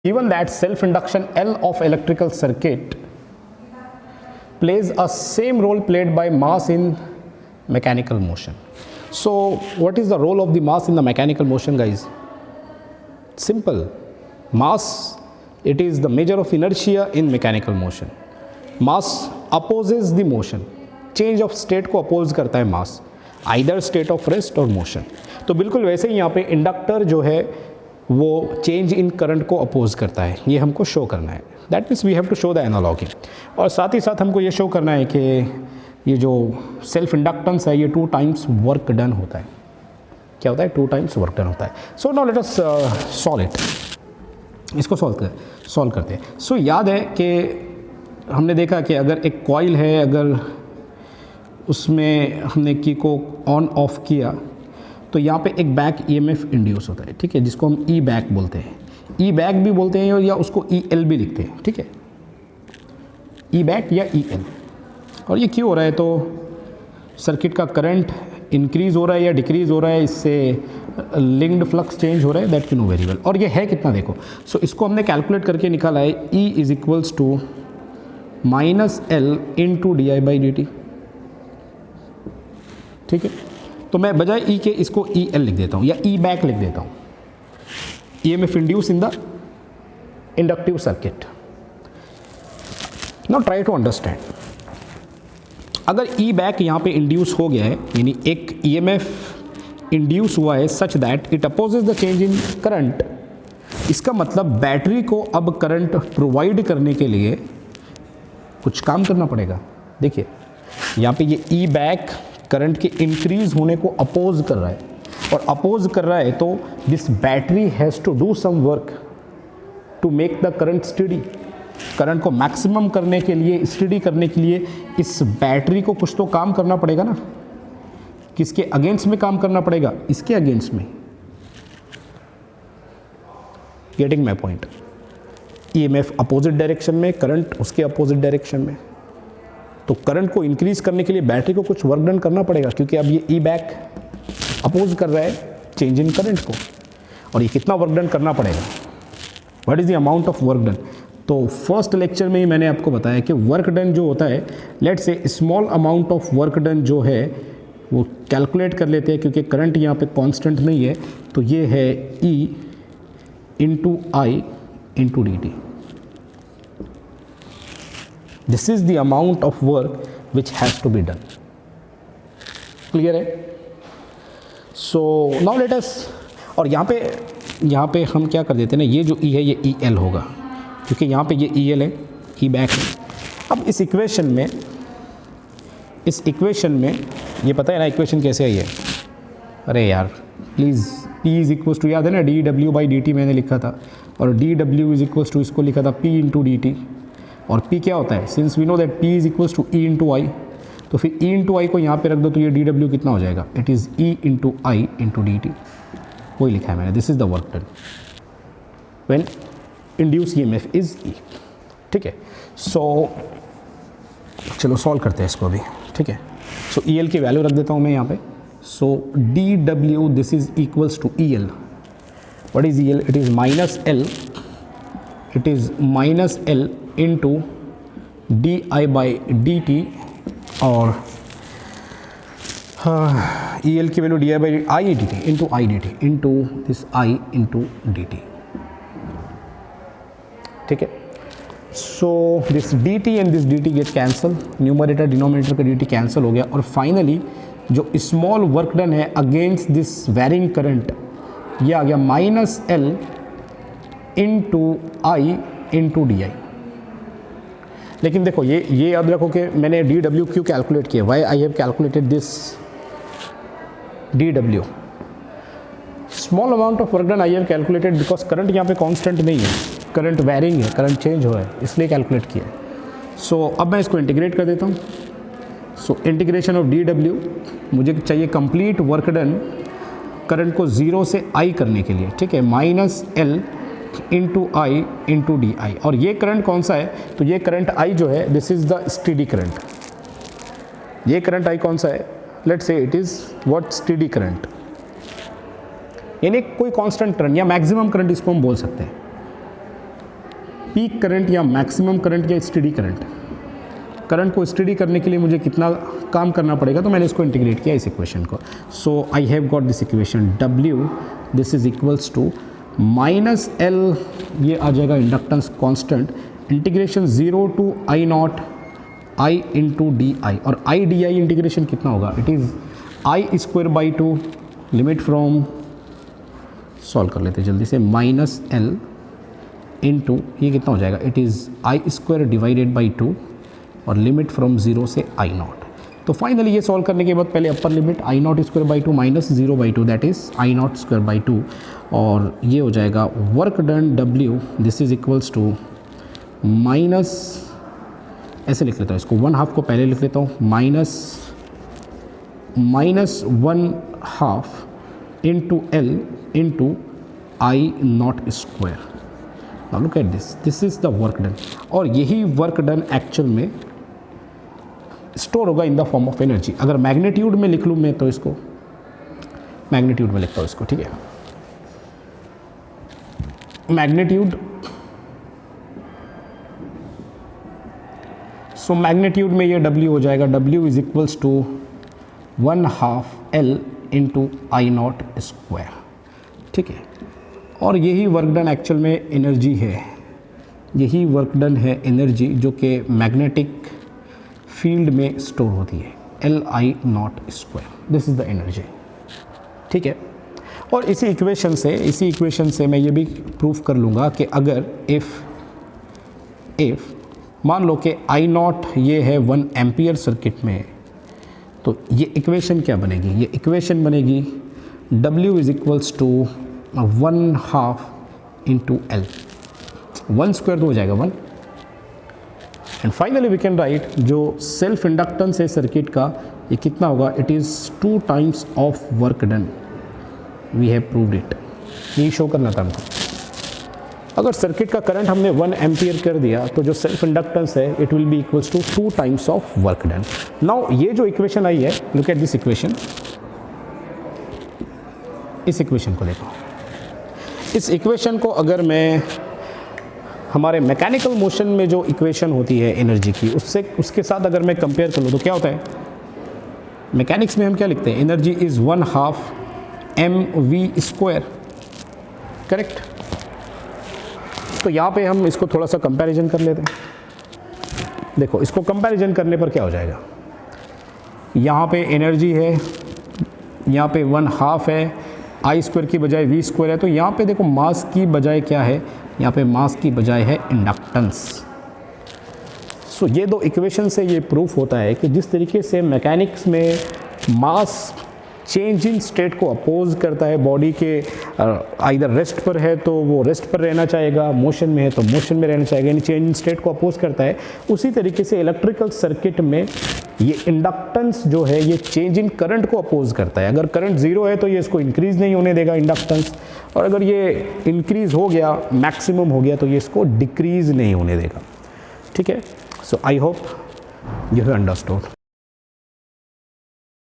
Given that self-induction L of electrical circuit plays a same role played by mass in mechanical motion. So what is the role of the mass in the mechanical motion, guys? Simple. Mass, it is the measure of inertia in mechanical motion. Mass opposes the motion. Change of state को oppose करता है mass, either state of rest or motion. तो बिल्कुल वैसे ही यहाँ पे inductor जो है वो चेंज इन करंट को अपोज करता है, ये हमको शो करना है. That means we have to show the analogy. और साथ ही साथ हमको ये शो करना है कि ये जो सेल्फ इंडक्टेंस है ये 2 टाइम्स वर्क डन होता है. क्या होता है? 2 टाइम्स वर्क डन होता है. So now let us solve it. इसको सॉल्व करते हैं. सो याद है कि हमने देखा कि अगर एक कॉइल है, अगर उसमें हमने की को ऑन ऑफ किया तो यहाँ पे एक बैक ईएमएफ इंड्यूस होता है, ठीक है, जिसको हम ई बैक बोलते हैं. ई बैक भी बोलते हैं या उसको ई एल भी लिखते हैं, ठीक है, ई बैक या ई एल. और ये क्यों हो रहा है? तो सर्किट का करंट इंक्रीज़ हो रहा है या डिक्रीज़ हो रहा है, इससे लिंक्ड फ्लक्स चेंज हो रहा है. That you know very well. और ये है कितना देखो. सो इसको हमने कैलकुलेट करके निकाला है. E is equals to minus L into D I by D T. ठीक है, तो मैं बजाय ई के इसको ई एल लिख देता हूँ या ई बैक लिख देता हूँ. E M F induce in the inductive circuit. Now try to understand. अगर ई बैक यहाँ पे इंड्यूस हो गया है, यानी एक ई एम एफ इंड्यूस हुआ है such that it opposes the change in current, इसका मतलब बैटरी को अब करंट प्रोवाइड करने के लिए कुछ काम करना पड़ेगा. देखिए यहाँ पे ये ई बैक करंट के इंक्रीज होने को अपोज कर रहा है, और अपोज कर रहा है तो this battery has to do some work to make the current steady. Current को मैक्सिमम करने के लिए, स्टडी करने के लिए इस बैटरी को कुछ तो काम करना पड़ेगा ना. किसके अगेंस्ट में काम करना पड़ेगा? इसके अगेंस्ट में. Getting my point. EMF opposite direction में, करंट उसके अपोजिट डायरेक्शन में. तो करंट को इंक्रीज करने के लिए बैटरी को कुछ वर्क डन करना पड़ेगा, क्योंकि अब ये ई बैक अपोज कर रहा है चेंज इन करंट को. और ये कितना वर्क डन करना पड़ेगा? What is the amount of work done? तो फर्स्ट लेक्चर में ही मैंने आपको बताया कि वर्क डन जो होता है, let's say small amount of work done जो है वो कैलकुलेट कर लेते हैं, क्योंकि करंट यहाँ पे कांस्टेंट नहीं है. तो ये है E into I into D T. This is the amount of work which has to be done. Clear है? So now let us, और यहाँ पे हम क्या कर देते हैं ना, ये जो E है ये ई एल होगा, क्योंकि यहाँ पे ये ई एल है, ई बैक है. अब इस इक्वेशन में ये पता है ना इक्वेशन कैसे आई है? अरे यार please, P is equals to, याद है ना, D W by D T मैंने लिखा था, और D W is equals to इसको लिखा था P इंटू डी टी. और P क्या होता है? Since we know that P is equals to E into I, तो फिर E इंटू आई को यहाँ पे रख दो तो ये डी डब्ल्यू कितना हो जाएगा? It is E into I into D T. वही लिखा है मैंने. This is the work done when induced E M F is E. ठीक है, सो चलो सॉल्व करते हैं इसको अभी. ठीक है, सो ई एल की वैल्यू रख देता हूँ मैं यहाँ पे. So D W this is equals to E L. What is E L? It is minus L, it is minus L into D I by D T. और ई एल की value D I by I D T into I D T into this I into D T. ठीक है, so this D T and this D T get cancel. Numerator denominator का D T cancel हो गया, और finally जो small work done है against this varying current, ये आ गया minus L into I into D I. लेकिन देखो ये याद रखो कि मैंने डी डब्ल्यू क्यों कैलकुलेट किया. Why I have calculated this D W. Small amount of work done I have calculated because current यहाँ पे कांस्टेंट नहीं है, करंट वेरिंग है, करंट चेंज हो रहा है, इसलिए कैलकुलेट किया. सो अब मैं इसको इंटीग्रेट कर देता हूँ. So integration of D W, मुझे चाहिए कंप्लीट वर्क डन करंट को 0 से आई करने के लिए. ठीक है, minus L into I into D I. और ये करंट कौन सा है? तो ये करंट आई जो है this is the steady current. ये करंट आई कौन सा है? Let's say it is what? Steady current. यानी कोई कांस्टेंट करंट या मैक्सिमम करंट इसको हम बोल सकते हैं. पीक करंट या मैक्सिमम करंट या स्टेडी करंट, करंट को स्टडी करने के लिए मुझे कितना काम करना पड़ेगा, तो मैंने इसको इंटीग्रेट किया इस इक्वेशन को. So I have got this equation W this is equals to minus L, ये आ जाएगा inductance constant, integration 0 to I naught I into D I, और I डी आई इंटीग्रेशन कितना होगा, it is I square by 2 limit from, solve कर लेते जल्दी से, माइनस L इंटू ये कितना हो जाएगा, it is I square divided by 2 और लिमिट फ्रॉम 0 से I नॉट. तो फाइनली ये सॉल्व करने के बाद पहले upper limit I nought square by 2 minus 0 by 2 that is I nought square by 2, और ये हो जाएगा work done W this is equals to minus, ऐसे लिख लेता हूँ इसको, 1/2 को पहले लिख लेता हूँ, minus 1/2 into L into I nought square. Now look at this is the work done, और यही वर्क डन एक्चुअल में स्टोर होगा in the form of energy. अगर मैग्नीट्यूड में लिख लूँ मैं तो इसको मैग्नीट्यूड में लिखता हूँ इसको, ठीक है, मैग्नीट्यूड. सो मैग्नीट्यूड में ये W हो जाएगा, W is equals to 1/2 L into I nought square, ठीक है. और यही वर्क डन एक्चुअल में एनर्जी है, यही वर्क डन है एनर्जी जो कि मैग्नेटिक फील्ड में स्टोर होती है, LI not square, this is the energy, ठीक है. और इसी इक्वेशन से मैं ये भी प्रूफ कर लूँगा कि अगर इफ़ मान लो कि I नॉट ये है 1 एम्पियर सर्किट में, तो ये इक्वेशन क्या बनेगी, ये इक्वेशन बनेगी W is equals to 1/2 into L, 1 square तो हो जाएगा 1, and finally we can write जो सेल्फ इंडक्टेंस है सर्किट का, ये कितना होगा, it is 2 times of work done, we have proved it. यही शो करना था हमको. अगर सर्किट का करंट हमने 1 एम्पियर कर दिया तो जो सेल्फ इंडक्टेंस है it will be equals to 2 times of work done. Now ये जो इक्वेशन आई है, लुक एट दिस इक्वेशन, इस इक्वेशन को देखो. इस इक्वेशन को अगर मैं हमारे मैकेनिकल मोशन में जो इक्वेशन होती है एनर्जी की, उसके साथ अगर मैं कंपेयर कर लूँ तो क्या होता है, मैकेनिक्स में हम क्या लिखते हैं, energy is 1/2 mv square, correct. तो यहाँ पे हम इसको थोड़ा सा कंपैरिजन कर लेते हैं. देखो इसको कंपैरिजन करने पर क्या हो जाएगा, यहाँ पे एनर्जी है, यहाँ पे 1/2 है, I स्क्वायर की बजाय V स्क्वायर है, तो यहाँ पे देखो मास की बजाय क्या है, यहाँ पे मास की बजाय है इंडक्टेंस. सो ये दो इक्वेशन से ये प्रूफ होता है कि जिस तरीके से मैकेनिक्स में मास चेंज इन स्टेट को अपोज करता है, बॉडी के आइदर रेस्ट पर है तो वो रेस्ट पर रहना चाहेगा, मोशन में है तो मोशन में रहना चाहेगा, यानी चेंज इन स्टेट को अपोज करता है, उसी तरीके से इलेक्ट्रिकल सर्किट में ये इंडक्टेंस जो है ये चेंज इन करंट को अपोज करता है. अगर करंट 0 है तो ये इसको इंक्रीज़ नहीं होने देगा इंडक्टेंस, और अगर ये इंक्रीज़ हो गया, मैक्सिमम हो गया, तो ये इसको डिक्रीज़ नहीं होने देगा, ठीक है. So I hope you have understood.